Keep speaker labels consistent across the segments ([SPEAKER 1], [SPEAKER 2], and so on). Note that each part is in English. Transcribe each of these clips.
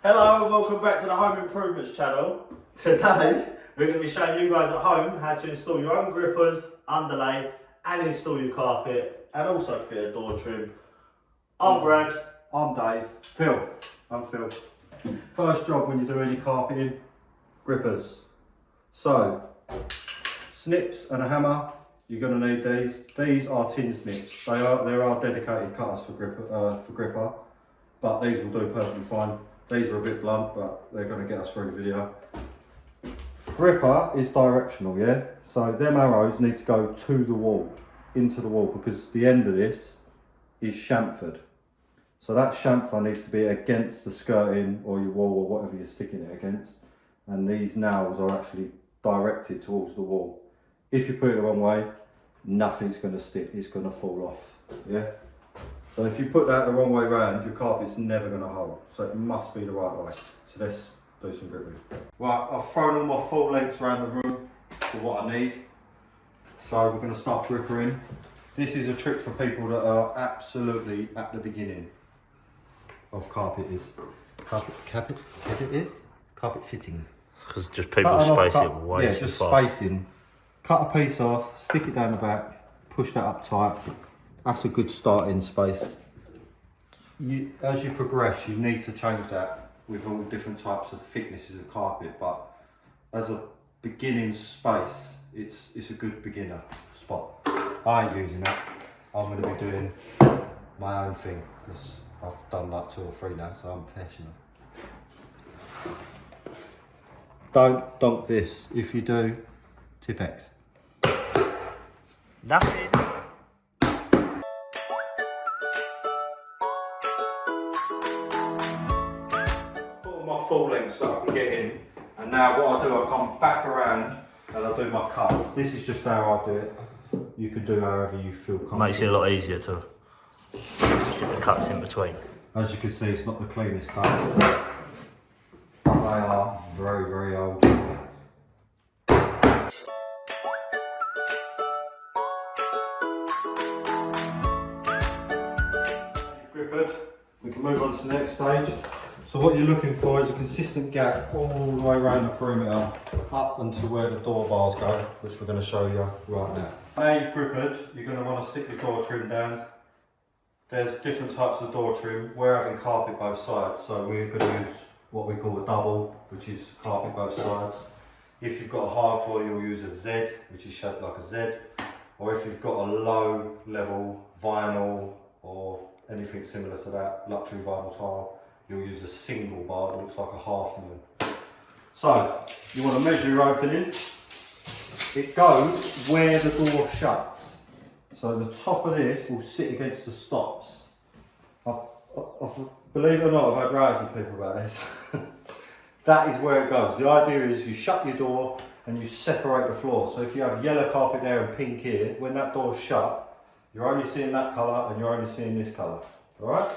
[SPEAKER 1] Hello and welcome back to the Home Improvements channel. Today we're going to be showing you guys at home how to install your own grippers, underlay and install your carpet and also fit a door trim. I'm Brad.
[SPEAKER 2] I'm Dave. Phil. I'm Phil. First job when you do any carpeting, grippers. So, snips and a hammer, you're going to need these. These are tin snips. There are dedicated cutters for gripper, but these will do perfectly fine. These are a bit blunt, but they're going to get us through the video. Gripper is directional, yeah? So them arrows need to go to the wall, into the wall, because the end of this is chamfered. So that chamfer needs to be against the skirting or your wall or whatever you're sticking it against. And these nails are actually directed towards the wall. If you put it the wrong way, nothing's going to stick, it's going to fall off, yeah? So if you put that the wrong way round, your carpet's never going to hold. So it must be the right way. So let's do some gripping. Right, I've thrown all my full lengths around the room for what I need. So we're going to start grippering. This is a trick for people that are absolutely at the beginning of carpet fitting.
[SPEAKER 1] Because just people space it way too
[SPEAKER 2] just
[SPEAKER 1] far.
[SPEAKER 2] Spacing. Cut a piece off, stick it down the back, push that up tight. That's a good starting space. As you progress, you need to change that with all different types of thicknesses of carpet, but as a beginning space, it's a good beginner spot. I ain't using that. I'm going to be doing my own thing because I've done like 2 or 3 now, so I'm professional. Don't donk this. If you do, tip X.
[SPEAKER 1] Nothing.
[SPEAKER 2] Full length so I can get in, and now what I do, I come back around and I do my cuts. This is just how I do it. You can do however you feel comfortable.
[SPEAKER 1] Makes it a lot easier to get the cuts in between.
[SPEAKER 2] As you can see, it's not the cleanest cut, but they are very, very old. Grippered, we can move on to the next stage. So what you're looking for is a consistent gap all the way around the perimeter up until where the door bars go, which we're going to show you right now. Now you've grippered, you're going to want to stick your door trim down. There's different types of door trim. We're having carpet both sides, so we're going to use what we call a double, which is carpet both sides. If you've got a hard floor, you'll use a Z, which is shaped like a Z. Or if you've got a low level vinyl or anything similar to that, luxury vinyl tile, you'll use a single bar that looks like a half moon. So, you want to measure your opening. It goes where the door shuts. So the top of this will sit against the stops. Believe it or not, I've had rows with people about this. That is where it goes. The idea is you shut your door and you separate the floor. So if you have yellow carpet there and pink here, when that door's shut, you're only seeing that colour and you're only seeing this colour. Alright?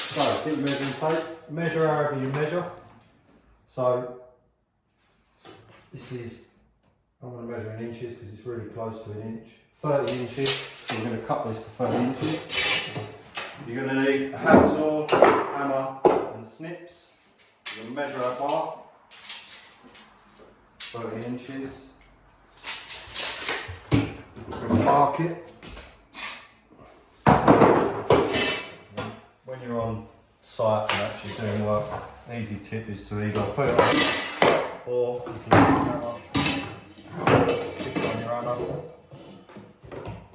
[SPEAKER 2] So, get your measuring tape, measure however you measure. So, this is, I'm going to measure in inches because it's really close to an inch. 30 inches, so we're going to cut this to 30 inches. You're going to need a hacksaw, hammer and snips. You're going to measure our bar, 30 inches. We're going to mark it. When you're on site and actually doing work, easy tip is to either put it on or you can stick it on your hammer.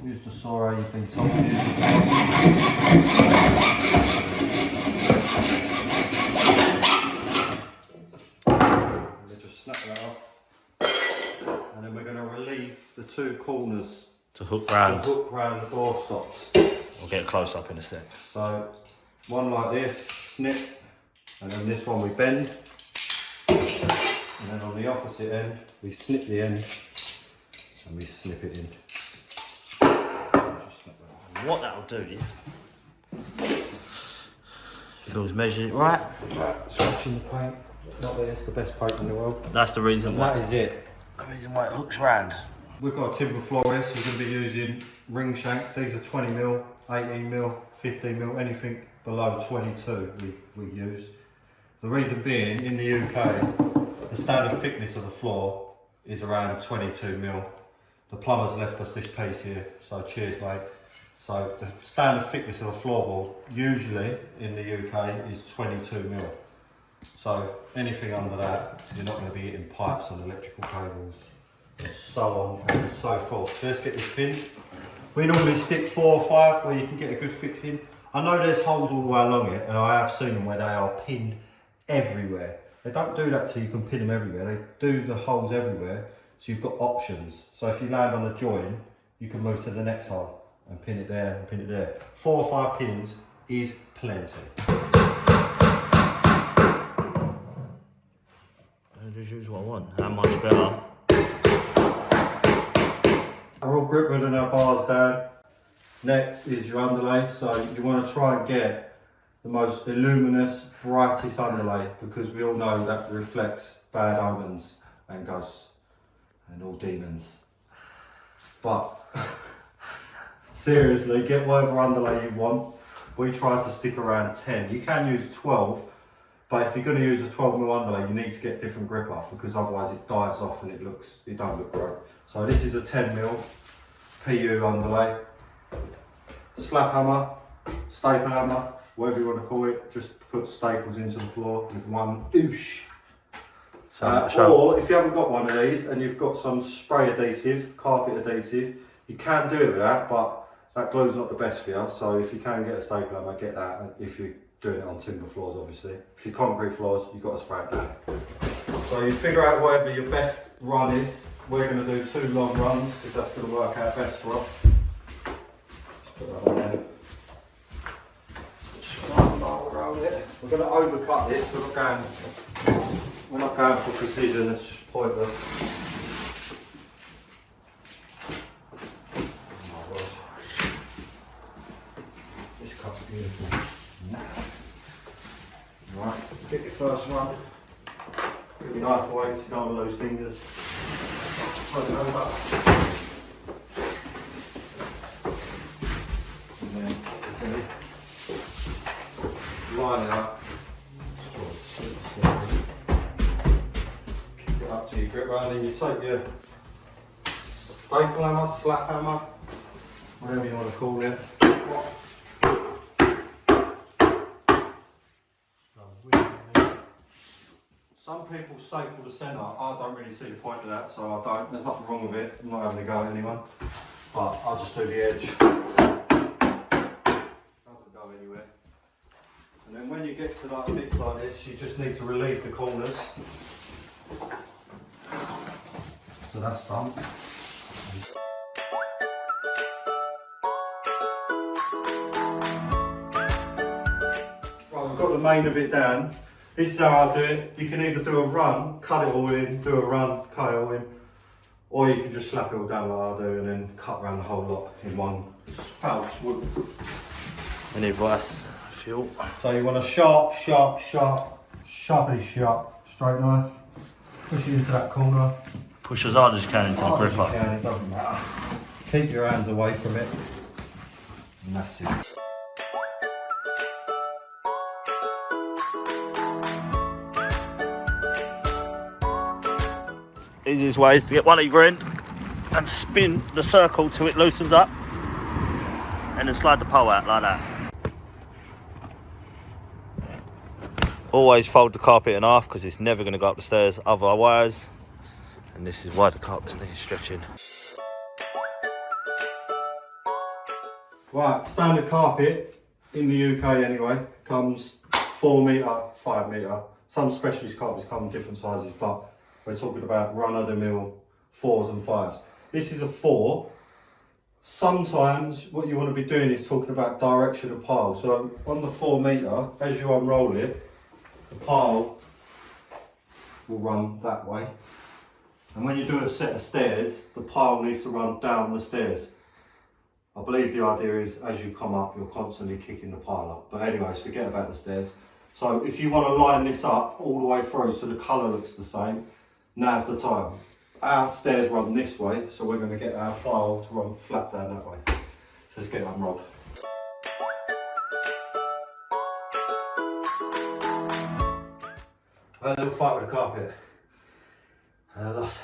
[SPEAKER 2] Use the saw you've been told to use the saw. We'll just snap that off. And then we're going to relieve the 2 corners
[SPEAKER 1] To hook round.
[SPEAKER 2] the door stops.
[SPEAKER 1] We'll get a close up in a sec.
[SPEAKER 2] So, one like this, snip, and then this one we bend, and then on the opposite end we snip the end and we snip it in. Just snip that off.
[SPEAKER 1] What that'll do is, Phil's measured it right.
[SPEAKER 2] Scratching the paint, not that it's the best paint in the world.
[SPEAKER 1] That's the reason why.
[SPEAKER 2] That is it.
[SPEAKER 1] The reason why it hooks round.
[SPEAKER 2] We've got a timber floor here, so we're going to be using ring shanks. These are 20mm, 18mm, 15mm, anything below 22 we use. The reason being, in the UK, the standard thickness of the floor is around 22 mil. The plumber's left us this piece here, so cheers mate. So the standard thickness of a floorboard, usually in the UK, is 22 mil. So anything under that, you're not going to be hitting pipes and electrical cables, and so on and so forth. So let's get this pinned. We normally stick 4 or 5 where you can get a good fix in. I know there's holes all the way along it, and I have seen them where they are pinned everywhere. They don't do that till you can pin them everywhere. They do the holes everywhere, so you've got options. So if you land on a join, you can move to the next hole and pin it there and pin it there. 4 or 5 pins is plenty.
[SPEAKER 1] Just use what I want. How much better?
[SPEAKER 2] We're all gripping our bars down. Next is your underlay. So you want to try and get the most luminous, brightest underlay, because we all know that reflects bad omens and ghosts and all demons. But seriously, get whatever underlay you want. We try to stick around 10. You can use 12, but if you're going to use a 12mm underlay, you need to get different gripper, because otherwise it dives off and it don't look great. So this is a 10mm PU underlay. Slap hammer, staple hammer, whatever you want to call it. Just put staples into the floor with one oosh. Or if you haven't got one of these and you've got some spray adhesive, carpet adhesive, you can do it with that, but that glue's not the best for you. So if you can get a staple hammer, get that. If you're doing it on timber floors, obviously. If you're concrete floors, you've got to spray it down. So you figure out whatever your best run is. We're going to do 2 long runs because that's going to work out best for us. Just put that on there. Around it. We're going to overcut this. We're not going for precision. It's just pointless. Oh my God. This cut's beautiful. Right, get your first one. Put your knife away so you don't want to lose fingers. Close it over. And then line it up. Kick it up to your grip round, and you take your staple hammer, slap hammer, whatever you want to call it. Some people staple the centre. I don't really see the point of that, so I don't. There's nothing wrong with it. I'm not having a go at anyone, but I'll just do the edge. Doesn't go anywhere. And then when you get to like bits like this, you just need to relieve the corners. So that's done. Right, we've got the main of it down. This is how I do it. You can either do a run, cut it all in, do a run, cut it all in, or you can just slap it all down like I do and then cut around the whole lot in one foul swoop.
[SPEAKER 1] Any advice? Fuel.
[SPEAKER 2] So you want a sharp, sharply sharp, straight knife. Push it into that corner.
[SPEAKER 1] Push as hard as you can into the gripper.
[SPEAKER 2] It doesn't matter. Keep your hands away from it. And that's it.
[SPEAKER 1] Easiest way is to get one either end and spin the circle till it loosens up, and then slide the pole out like that. Always fold the carpet in half because it's never going to go up the stairs otherwise, and this is why the carpet needs stretching.
[SPEAKER 2] Right, standard carpet in the UK anyway comes 4 metre, 5 metre. Some specialist carpets come in different sizes, but we're talking about run-of-the-mill 4s and 5s. This is a 4. Sometimes what you want to be doing is talking about direction of pile. So on the 4 metre, as you unroll it, the pile will run that way. And when you do a set of stairs, the pile needs to run down the stairs. I believe the idea is as you come up, you're constantly kicking the pile up. But anyways, forget about the stairs. So if you want to line this up all the way through so the colour looks the same, now's the time. Our stairs run this way, so we're going to get our pile to run flat down that way. So let's get it unrolled. I had a little fight with the carpet. And I lost.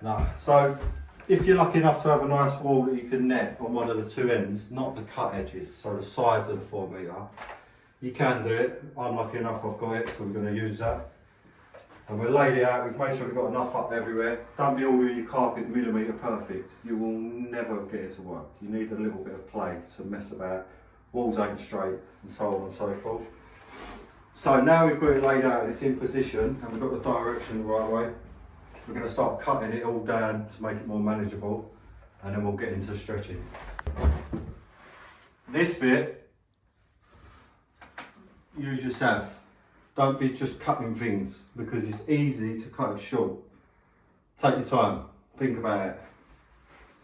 [SPEAKER 2] No. So, if you're lucky enough to have a nice wall that you can net on one of the two ends, not the cut edges, so the sides of the 4 metre, you can do it. I'm lucky enough I've got it, so we're going to use that. And we'll lay it out, we've made sure we've got enough up everywhere. Don't be ordering your carpet millimetre perfect. You will never get it to work. You need a little bit of play to mess about. Walls ain't straight, and so on and so forth. So now we've got it laid out and it's in position, and we've got the direction the right way. We're going to start cutting it all down to make it more manageable, and then we'll get into stretching. This bit, use your sav. Don't be just cutting things, because it's easy to cut it short. Take your time, think about it.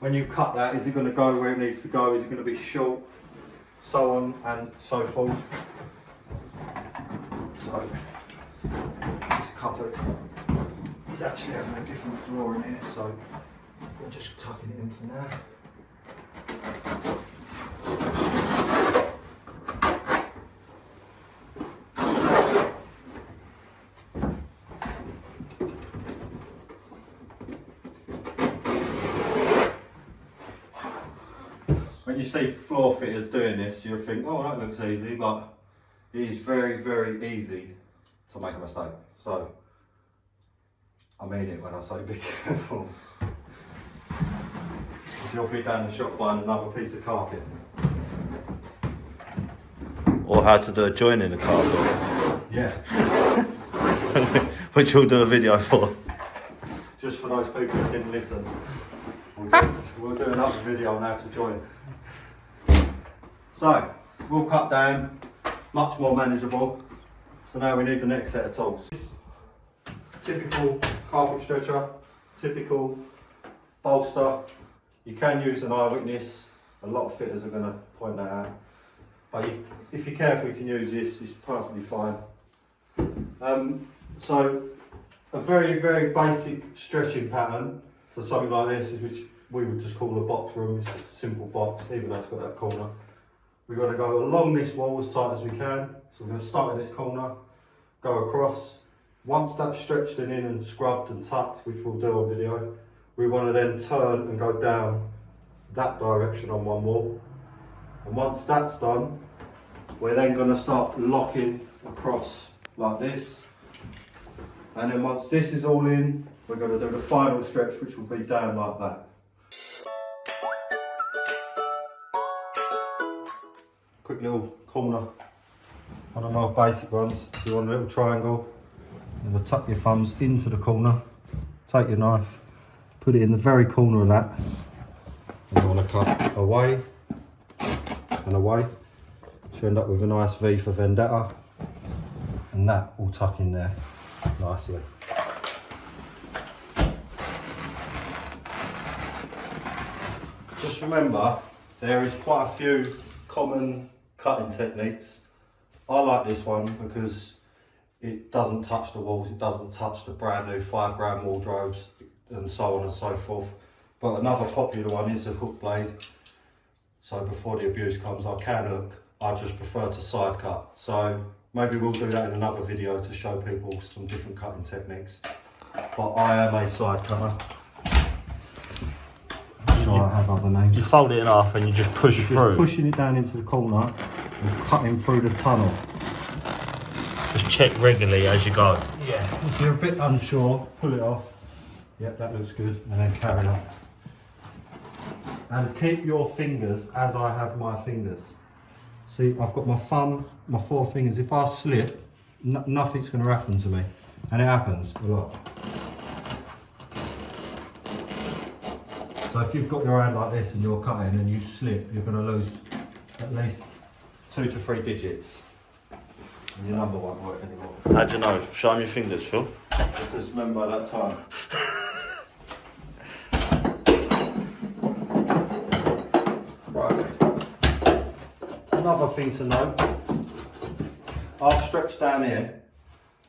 [SPEAKER 2] When you cut that, is it going to go where it needs to go? Is it going to be short? So on and so forth. So, this cupboard is actually having a different floor in here, so we're just tucking it in for now. When you see floor fitters doing this, you'll think, oh, that looks easy, but it is very, very easy to make a mistake. So, I mean it when I say be careful. You'll be down the shop buying another piece of carpet.
[SPEAKER 1] Or how to do a join in a carpet.
[SPEAKER 2] Yeah.
[SPEAKER 1] Which we'll do a video for.
[SPEAKER 2] Just for those people who didn't listen. We'll do another video on how to join. So, we'll cut down, much more manageable. So now we need the next set of tools. Typical carpet stretcher, typical bolster. You can use an eyewitness. A lot of fitters are going to point that out. But if you're careful, you can use this. It's perfectly fine. So a very, very basic stretching pattern for something like this is which we would just call a box room. It's just a simple box, even though it's got that corner. We're going to go along this wall as tight as we can. So we're going to start in this corner, go across. Once that's stretched in and scrubbed and tucked, which we'll do on video, we want to then turn and go down that direction on one wall. And once that's done, we're then going to start locking across like this. And then once this is all in, we're going to do the final stretch, which will be down like that. Quick little corner, one of my basic ones. You want a little triangle, and you'll tuck your thumbs into the corner, take your knife, put it in the very corner of that, and you want to cut away and away, so you end up with a nice V for vendetta, and that will tuck in there nicely. Just remember, there is quite a few common cutting techniques. I like this one because it doesn't touch the walls, it doesn't touch the brand new 5 gram wardrobes and so on and so forth. But another popular one is a hook blade. So before the abuse comes, I can hook, I just prefer to side cut. So maybe we'll do that in another video to show people some different cutting techniques. But I am a side cutter. I'm sure I have other names.
[SPEAKER 1] You fold it in half and you just push through.
[SPEAKER 2] Just pushing it down into the corner and cutting through the tunnel.
[SPEAKER 1] Just check regularly as you go.
[SPEAKER 2] Yeah, if you're a bit unsure, pull it off. Yep, that looks good, and then carry on. And keep your fingers as I have my fingers. See, I've got my thumb, my 4 fingers. If I slip, nothing's going to happen to me. And it happens a lot. So if you've got your hand like this and you're cutting and you slip, you're going to lose at least 2 to 3 digits. And your number won't work anymore.
[SPEAKER 1] How do you know? Show me your fingers, Phil.
[SPEAKER 2] Because remember that time. Right. Another thing to note. I've stretched down here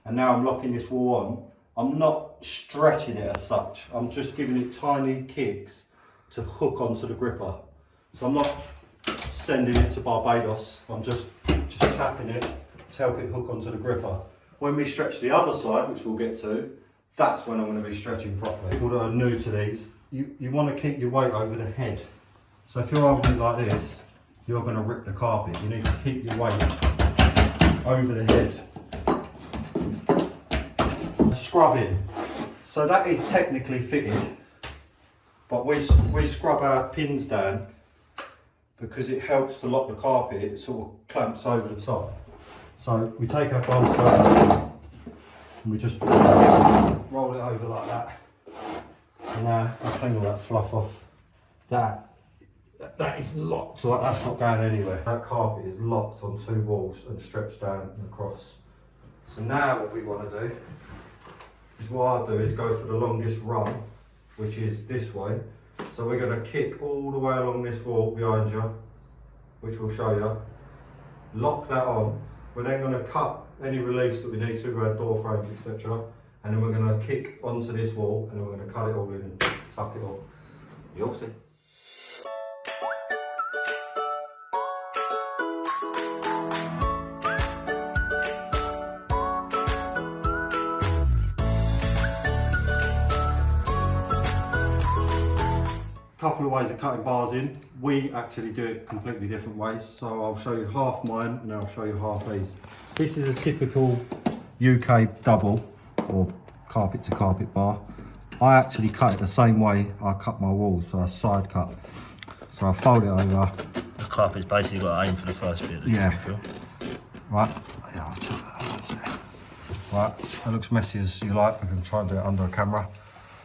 [SPEAKER 2] and now I'm locking this wall on. I'm not stretching it as such. I'm just giving it tiny kicks to hook onto the gripper. So I'm not sending it to Barbados. I'm just tapping it to help it hook onto the gripper. when we stretch the other side, which we'll get to, that's when I'm going to be stretching properly. People that are new to these, you want to keep your weight over the head. So if you're holding it like this, you're going to rip the carpet. You need to keep your weight over the head. Scrubbing. So that is technically fitted, but we scrub our pins down because it helps to lock the carpet. It sort of clamps over the top. So we take our bolster out and we just roll it over like that. And now I clean all that fluff off. That is locked, so that's not going anywhere. That carpet is locked on 2 walls and stretched down and across. So now what we want to do is, what I'll do is go for the longest run, which is this way. So we're going to kick all the way along this wall behind you, which we'll show you. Lock that on. We're then going to cut any release that we need to with our door frames, etc. And then we're going to kick onto this wall and then we're going to cut it all in and tuck it all. You'll see. Couple of ways of cutting bars in. We actually do it completely different ways. So I'll show you half mine and I'll show you half these. This is a typical UK double or carpet to carpet bar. I actually cut it the same way I cut my walls, so I side cut. So I fold it over.
[SPEAKER 1] The carpet's basically got to aim for the first bit.
[SPEAKER 2] Yeah. Right. Yeah, right. That looks messy as you like. We can try and do it under a camera.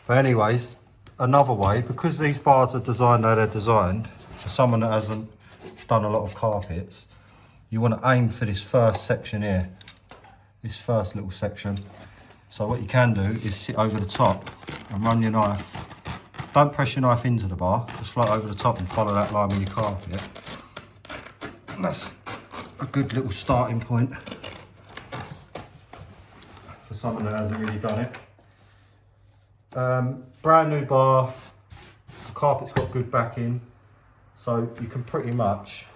[SPEAKER 2] But anyways, another way, because these bars are designed how they're designed, for someone that hasn't done a lot of carpets, you want to aim for this first section here, this first little section. So what you can do is sit over the top and run your knife. Don't press your knife into the bar, just float over the top and follow that line with your carpet. And that's a good little starting point for someone that hasn't really done it. Brand new bar, the carpet's got good backing, so you can pretty much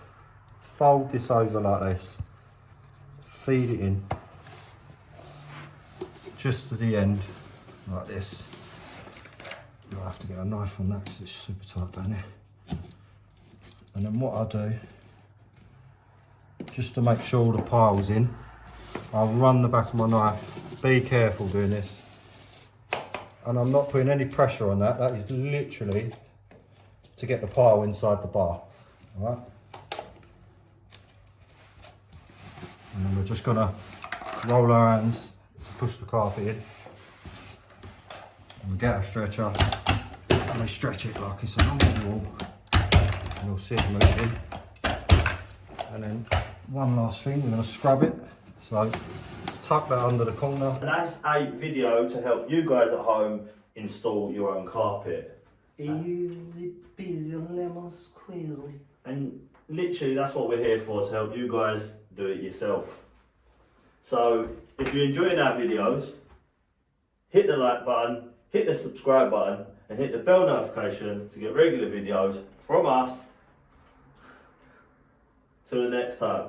[SPEAKER 2] fold this over like this, feed it in just to the end like this. You'll have to get a knife on that because it's super tight down here. And then what I'll do, just to make sure all the pile's in, I'll run the back of my knife. Be careful doing this. And I'm not putting any pressure on that. That is literally to get the pile inside the bar. All right. And then we're just gonna roll our hands to push the carpet in. And we get a stretcher and we stretch it like it's a normal wall. And you'll see it moving. And then one last thing, we're gonna scrub it. So tuck that under the corner.
[SPEAKER 1] And that's a video to help you guys at home install your own carpet.
[SPEAKER 2] Easy peasy lemon squeezy.
[SPEAKER 1] And literally that's what we're here for, to help you guys do it yourself. So if you're enjoying our videos, hit the like button, hit the subscribe button and hit the bell notification to get regular videos from us. Till the next time.